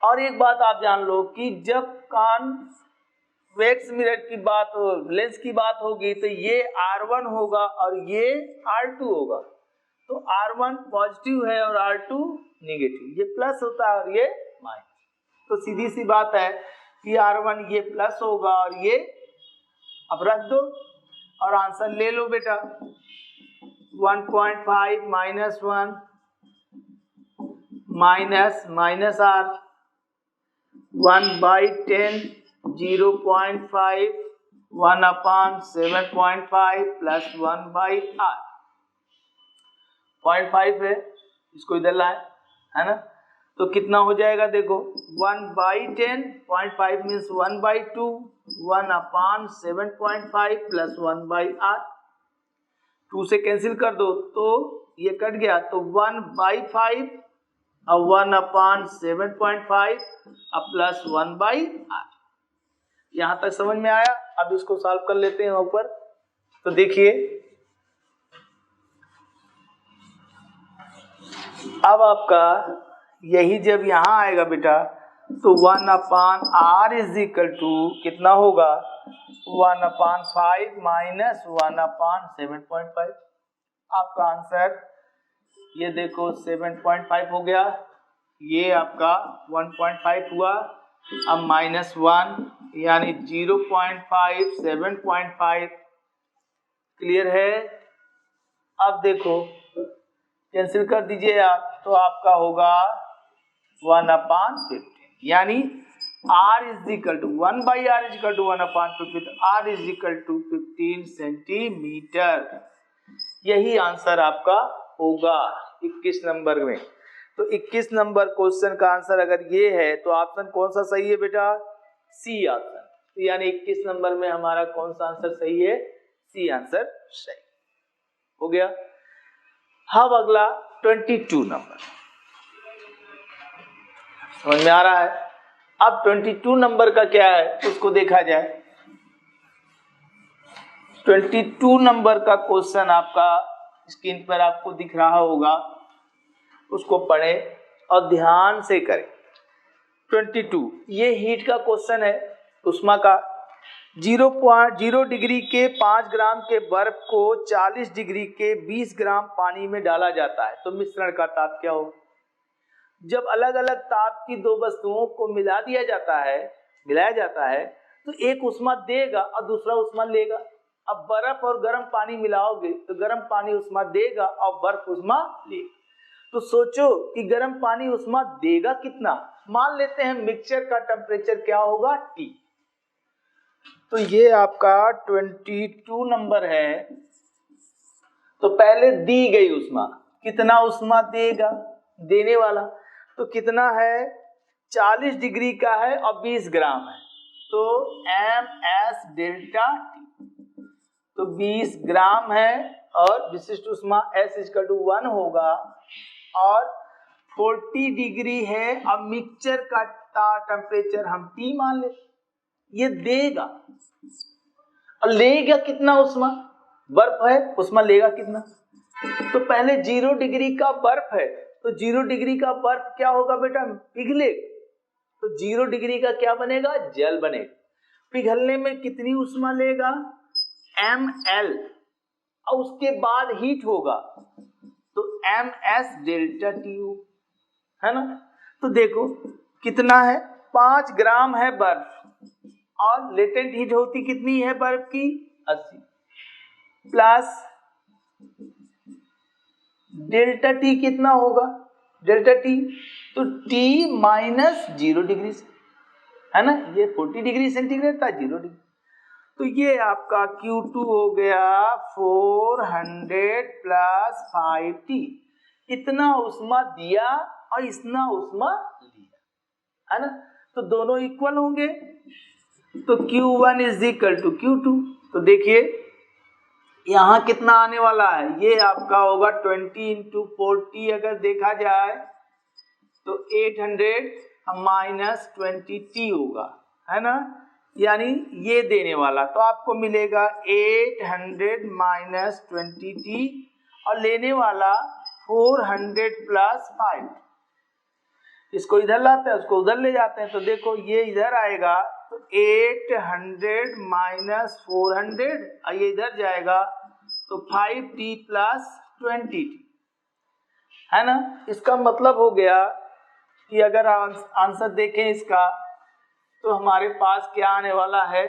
और एक बात आप जान लो कि जब कॉन्वेक्स मिरर की बात हो, लेंस की बात होगी तो ये R1 होगा और ये R2 होगा। तो R1 पॉजिटिव है और R2 नेगेटिव, ये प्लस होता है और ये माइनस। तो सीधी सी बात है कि R1 ये प्लस होगा और ये, अब रख दो और आंसर ले लो बेटा। 1.5 minus 1 minus R 1/10 0.5 1/7.5 plus 1/r 0.5 है, इसको इधर लाए, है ना। तो कितना हो जाएगा देखो, 1/10 0.5 मीन्स 1/2 1/7.5 प्लस 1/r, 2 से कैंसिल कर दो तो ये कट गया, तो 1/5 और 1/7.5 अब प्लस 1/r। यहां तक समझ में आया। अब इसको सॉल्व कर लेते हैं ऊपर। तो देखिए अब आपका यही जब यहां आएगा बेटा तो 1/r इज इक्वल टू कितना होगा 1/5 माइनस 1/7.5। आपका आंसर ये देखो 7.5 हो गया, ये आपका 1.5 हुआ, अब -1 यानी 0.5 7.5 क्लियर है। अब देखो कैंसिल कर दीजिए आप तो आपका होगा 1/15 यानी r is equal to 1/r is equal to 1/15 तो r is equal to 15 centimetre. यही आंसर आपका होगा 21 नंबर में। तो 21 नंबर क्वेश्चन का आंसर अगर ये है तो ऑप्शन कौन सा सही है बेटा, सी ऑप्शन। तो यानी 21 नंबर में हमारा कौन सा आंसर सही है, सी आंसर सही हो गया। अब अगला 22 नंबर समझ में आ रहा है। अब 22 नंबर का क्या है उसको देखा जाए। 22 नंबर का क्वेश्चन आपका स्क्रीन पर आपको दिख रहा होगा, उसको पढ़ें और ध्यान से करें। 22 ये हीट का क्वेश्चन है, उष्मा का। 0.0 डिग्री के 5 ग्राम के बर्फ को 40 डिग्री के 20 ग्राम पानी में डाला जाता है तो मिश्रण का ताप क्या होगा। जब अलग अलग ताप की दो वस्तुओं को मिलाया जाता है तो एक उष्मा देगा और दूसरा उष्मा लेगा। अब बर्फ और गर्म पानी मिलाओगे तो गर्म पानी उष्मा देगा और बर्फ उष्मा लेगा। तो सोचो कि गर्म पानी उष्मा देगा कितना। मान लेते हैं मिक्सचर का टेम्परेचर क्या होगा T। तो ये आपका 22 नंबर है। तो पहले दी गई उष्मा, कितना उष्मा देगा देने वाला, तो कितना है 40 डिग्री का है और 20 ग्राम है तो ms डेल्टा T। तो 20 ग्राम है और विशिष्ट उष्मा S = 1 होगा और 40 डिग्री है। अब मिक्सचर का टेम्परेचर हम T मान ले। ये देगा और लेगा कितना उष्मा, बर्फ है उष्मा लेगा कितना। तो पहले 0 डिग्री का बर्फ है तो 0 डिग्री का बर्फ क्या होगा बेटा, पिघलेगा। तो 0 डिग्री का क्या बनेगा, जल बनेगा। पिघलने में कितनी उष्मा लेगा, ml, और उसके बाद हीट होगा तो ms डेल्टा T है ना। तो देखो कितना है 5 ग्राम है बर्फ और लेटेंट हीट होती कितनी है बर्फ की 80 प्लस डेल्टा T कितना होगा, डेल्टा T तो T -0 डिग्री है ना। ये 40 डिग्री सेंटीग्रेड था 0 डिग्री। तो ये आपका Q2 हो गया 400 प्लस 5T। इतना उष्मा दिया और इतना उष्मा लिया है ना। तो दोनों इक्वल होंगे तो Q1 is equal to Q2। तो देखिए यहाँ कितना आने वाला है, ये आपका होगा 20 × 40 अगर देखा जाए तो 800 माइनस 20T होगा है ना। यानी ये देने वाला तो आपको मिलेगा 800 माइनस 20T और लेने वाला 400 प्लस 5। इसको इधर लाते हैं उसको उधर ले जाते हैं तो देखो ये इधर आएगा तो 800 माइनस 400 और ये इधर जाएगा तो 5T प्लस 20T है ना। इसका मतलब हो गया कि अगर आंसर देखें इसका तो हमारे पास क्या आने वाला है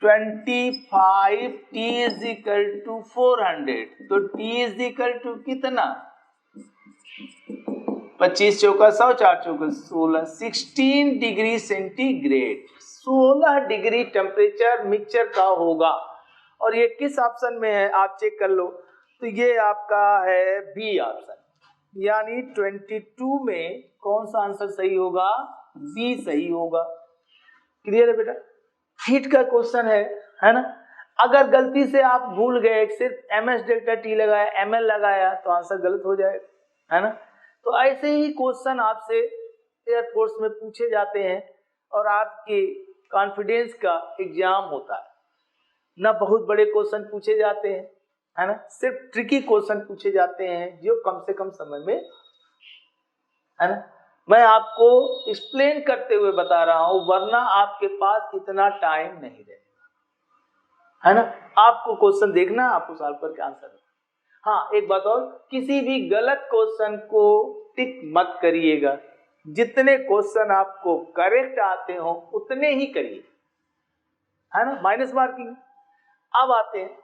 25T इज इक्वल टू 400। तो T इज इक्वल टू कितना 25 चौका 100 4 चौका 16 16 degree centigrade 16 degree temperature mixture का होगा। और ये किस ऑप्शन में है आप चेक कर लो। तो ये आपका है बी ऑप्शन, यानी 22 में कौन सा आंसर सही होगा, बी सही होगा। क्लियर है बेटा। हीट का क्वेश्चन है ना। अगर गलती से आप भूल गए सिर्फ ms डेल्टा T लगाया ml लगाया तो आंसर गलत हो जाएगा। है ना। तो ऐसे ही क्वेश्चन आपसे एयरफोर्स में पूछे जाते हैं और आपके कॉन्फिडेंस का एग्जाम होता है। ना बहुत बड़े क्वेश्चन पूछे जाते हैं, है ना, सिर्फ ट्रिकी क्वेश्चन पूछे जाते हैं जो कम से कम समय में, है ना, मैं आपको एक्सप्लेन करते हुए बता रहा हूं, वरना आपके पास इतना टाइम नहीं रहेगा, है ना। आपको क्वेश्चन देखना, आपको सॉल्व करके आंसर। हाँ, एक बात और, किसी भी गलत क्वेश्चन को टिक मत करिएगा। जितने क्वेश्चन आपको करेक्ट आते हो उतने ही करिए, है ना, माइनस मार्किंग। अब आते हैं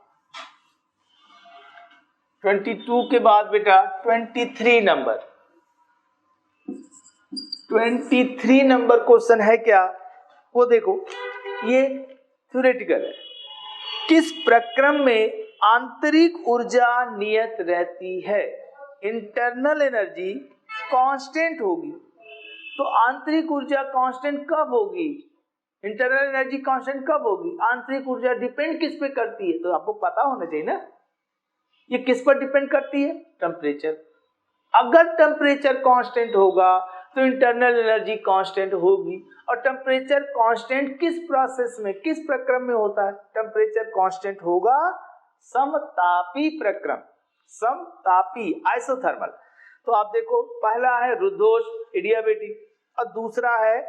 22 के बाद बेटा 23 नंबर। 23 नंबर क्वेश्चन है क्या, वो देखो, ये थ्योरेटिकल है। किस प्रक्रम में आंतरिक ऊर्जा नियत रहती है? इंटरनल एनर्जी कांस्टेंट होगी। तो आंतरिक ऊर्जा कांस्टेंट कब होगी? इंटरनल एनर्जी कांस्टेंट कब होगी? आंतरिक ऊर्जा डिपेंड किस पे करती है? तो आपको पता होना चाहिए ना, ये किस पर डिपेंड करती है? टेम्परेचर। अगर टेम्परेचर कांस्टेंट होगा तो इंटरनल एनर्जी कांस्टेंट होगी। और टेम्परेचर कांस्टेंट किस प्रोसेस में, किस प्रक्रम में होता है? टेम्परेचर कांस्टेंट होगा समतापी प्रक्रम, समतापी आइसोथर्मल। तो आप देखो, पहला है रुद्धोष एडियाबेटिक, और दूसरा है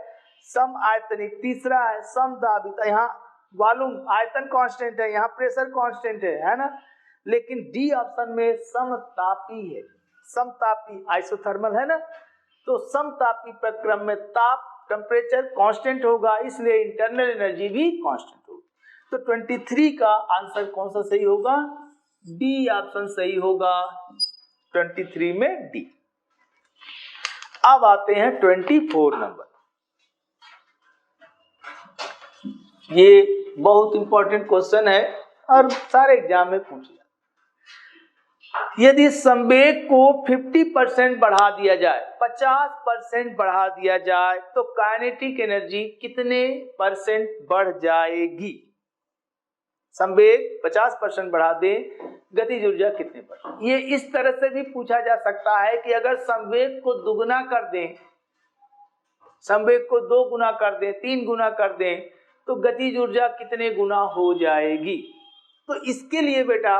सम आयतनिक, तीसरा है समदाबित। यहाँ वॉल्यूम आयतन कांस्टेंट है, यहाँ प्रेशर कांस्टेंट है ना। लेकिन डी ऑप्शन में समतापी है, समतापी आइसोथर्मल है ना। तो समतापी प्रक्रम में ताप टेम्परेचर कांस्टेंट होगा, इसलिए इंटरनल एनर्जी भी कांस्टेंट होगी। तो 23 का आंसर कौन सा सही होगा? डी ऑप्शन सही होगा, 23 में डी। अब आते हैं 24 नंबर। ये बहुत इंपॉर्टेंट क्वेश्चन है और सारे एग्जाम में पूछा। यदि संवेग को 50% बढ़ा दिया जाए, 50% बढ़ा दिया जाए, तो काइनेटिक एनर्जी कितने परसेंट बढ़ जाएगी? संवेग 50% बढ़ा दें, गतिज ऊर्जा कितने परसेंट? ये इस तरह से भी पूछा जा सकता है कि अगर संवेग को दुगुना कर दें, संवेग को 2 गुना कर दें, 3 गुना कर दें, तो गतिज ऊर्जा कितने गुना हो जाएगी? तो इसके लिए बेटा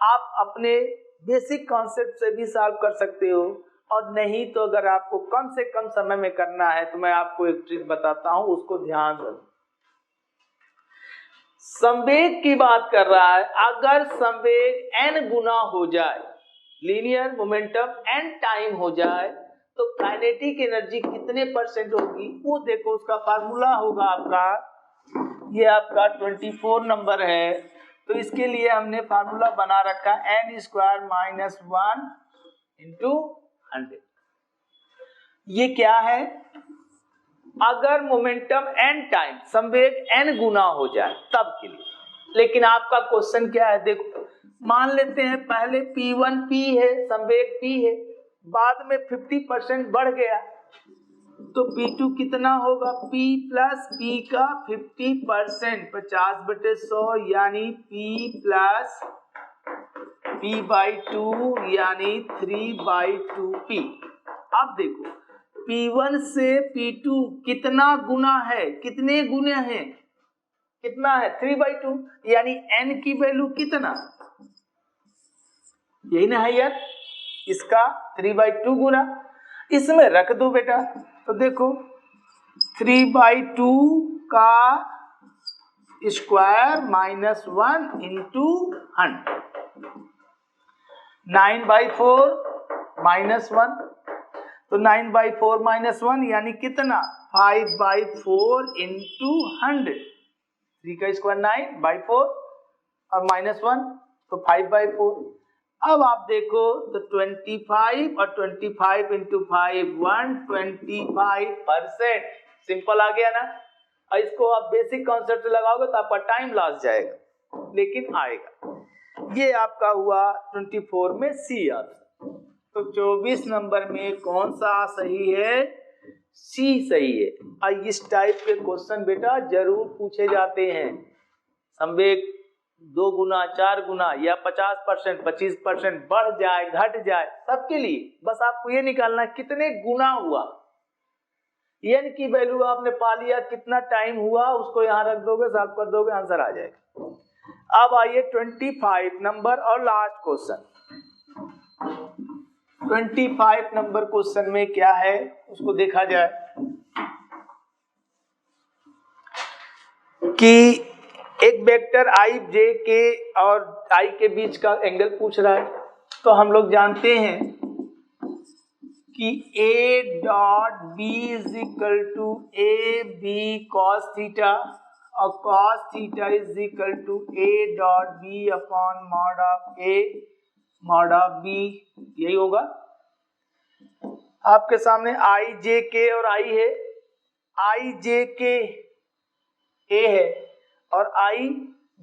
आप अपने बेसिक कॉन्सेप्ट से भी सॉल्व कर सकते हो, और नहीं तो अगर आपको कम से कम समय में करना है तो मैं आपको एक ट्रिक बताता हूं, उसको ध्यान दो। संवेग की बात कर रहा है, अगर संवेग n गुना हो जाए, लीनियर मोमेंटम n टाइम हो जाए, तो काइनेटिक एनर्जी कितने परसेंट होगी? वो देखो, उसका फार्मूला होगा आपका, ये आपका 24 नंबर है। तो इसके लिए हमने फार्मूला बना रखा n² - 1 × 100। ये क्या है? अगर मोमेंटम n टाइम, संवेग n गुना हो जाए तब के लिए। लेकिन आपका क्वेश्चन क्या है, देखो, मान लेते हैं पहले P1 P है, संवेग P है, बाद में 50% बढ़ गया, तो P2 कितना होगा? P प्लस P का 50%, 50/100 यानी P प्लस P/2 यानी 3/2P। अब देखो, P1 से P2 कितना गुना है, कितने गुने हैं? कितना है? 3/2, यानी n की वैल्यू कितना? यही ना है यार, इसका 3/2 गुना, इसमें रख दो बेटा। तो देखो, 3/2 का स्क्वायर -1 × 100, 9/4 -1, तो 9/4 -1 यानी कितना? 5/4 × 100। 3 का स्क्वायर 9/4 और -1 तो 5/4। अब आप देखो, तो 25 और 25 × 5 125%। सिंपल आ गया ना। और इसको आप बेसिक कॉन्सेप्ट से लगाओगे तो आपका टाइम लॉस जाएगा, लेकिन आएगा। ये आपका हुआ 24 में सी ऑप्शन। तो 24 नंबर में कौन सा सही है? सी सही है। और इस टाइप के क्वेश्चन बेटा जरूर पूछे जाते हैं। संवेग 2 गुना, 4 गुना या 50%, 25% बढ़ जाए, घट जाए, सबके लिए बस आपको ये निकालना कितने गुना हुआ। n की वैल्यू आपने पा लिया, कितना टाइम हुआ उसको यहां रख दोगे, सॉल्व कर दोगे, आंसर आ जाएगा। अब आइए 25 नंबर और लास्ट क्वेश्चन। 25 नंबर क्वेश्चन में क्या है उसको देखा जाए कि एक वेक्टर i j के और i के बीच का एंगल पूछ रहा है। तो हम लोग जानते हैं कि a dot b is equal to A B cos theta और cos theta is equal to a dot b upon mod of a mod of b, यही होगा। आपके सामने i j k और i है, i j k a है और i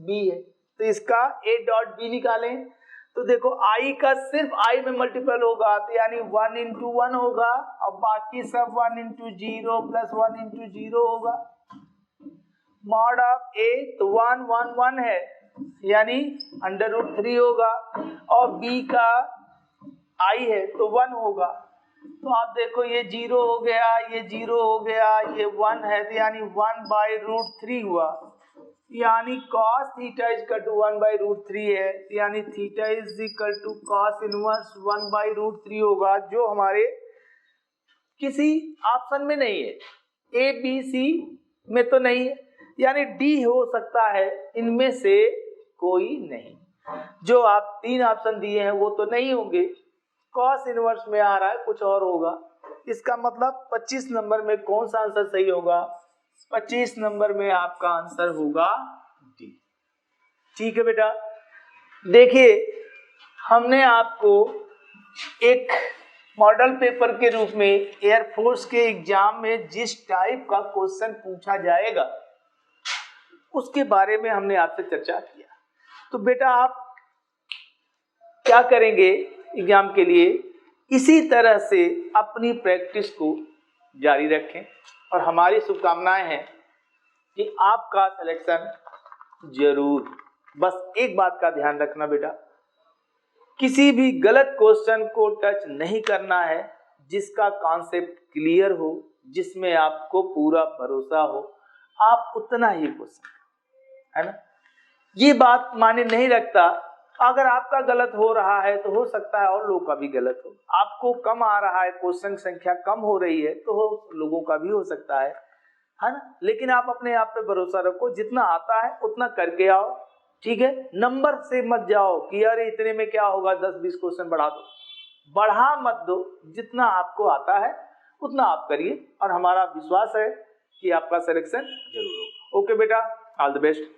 b है, तो इसका a डॉट b निकालें। तो देखो i का सिर्फ i में मल्टीपल होगा तो यानी 1 इंटू 1 होगा और बाकी सब 1 इंटू 0 प्लस 1 इंटू 0 होगा। मॉड ऑफ a तो 1 1 1 है यानी √3 होगा और b का i है तो 1 होगा। तो आप देखो ये 0 हो गया, ये 0 हो गया, ये 1 है तो यानी 1/√3 हुआ, यानी cos थीटा इक्वल टू 1/√3 है, यानी theta is equal to cos inverse 1/√3 होगा, जो हमारे किसी ऑप्शन में नहीं है, ए बी सी में तो नहीं है, यानी डी हो सकता है, इनमें से कोई नहीं। जो आप 3 ऑप्शन दिए हैं वो तो नहीं होंगे, cos इनवर्स में आ रहा है कुछ और होगा। इसका मतलब 25 नंबर में कौन सा आंसर सही होगा? 25 नंबर में आपका आंसर होगा डी। ठीक है बेटा, देखिए हमने आपको एक मॉडल पेपर के रूप में एयरफोर्स के एग्जाम में जिस टाइप का क्वेश्चन पूछा जाएगा उसके बारे में हमने आपसे चर्चा किया। तो बेटा आप क्या करेंगे एग्जाम के लिए, इसी तरह से अपनी प्रैक्टिस को जारी रखें और हमारी शुभकामनाएं हैं कि आपका सिलेक्शन जरूर। बस एक बात का ध्यान रखना बेटा, किसी भी गलत क्वेश्चन को टच नहीं करना है, जिसका कॉन्सेप्ट क्लियर हो, जिसमें आपको पूरा भरोसा हो, आप उतना ही क्वेश्चन, है ना। ये बात माने नहीं रखता, अगर आपका गलत हो रहा है तो हो सकता है और लोगों का भी गलत हो। आपको कम आ रहा है, क्वेश्चन संख्या कम हो रही है तो लोगों का भी हो सकता है ना। लेकिन आप अपने आप पे भरोसा रखो, जितना आता है उतना करके आओ, ठीक है। नंबर से मत जाओ कि यार इतने में क्या होगा, 10-20 क्वेश्चन बढ़ा दो, बढ़ा मत दो, जितना आपको आता है उतना आप करिए और हमारा विश्वास है कि आपका सिलेक्शन जरूर होगा। ओके बेटा, ऑल द बेस्ट।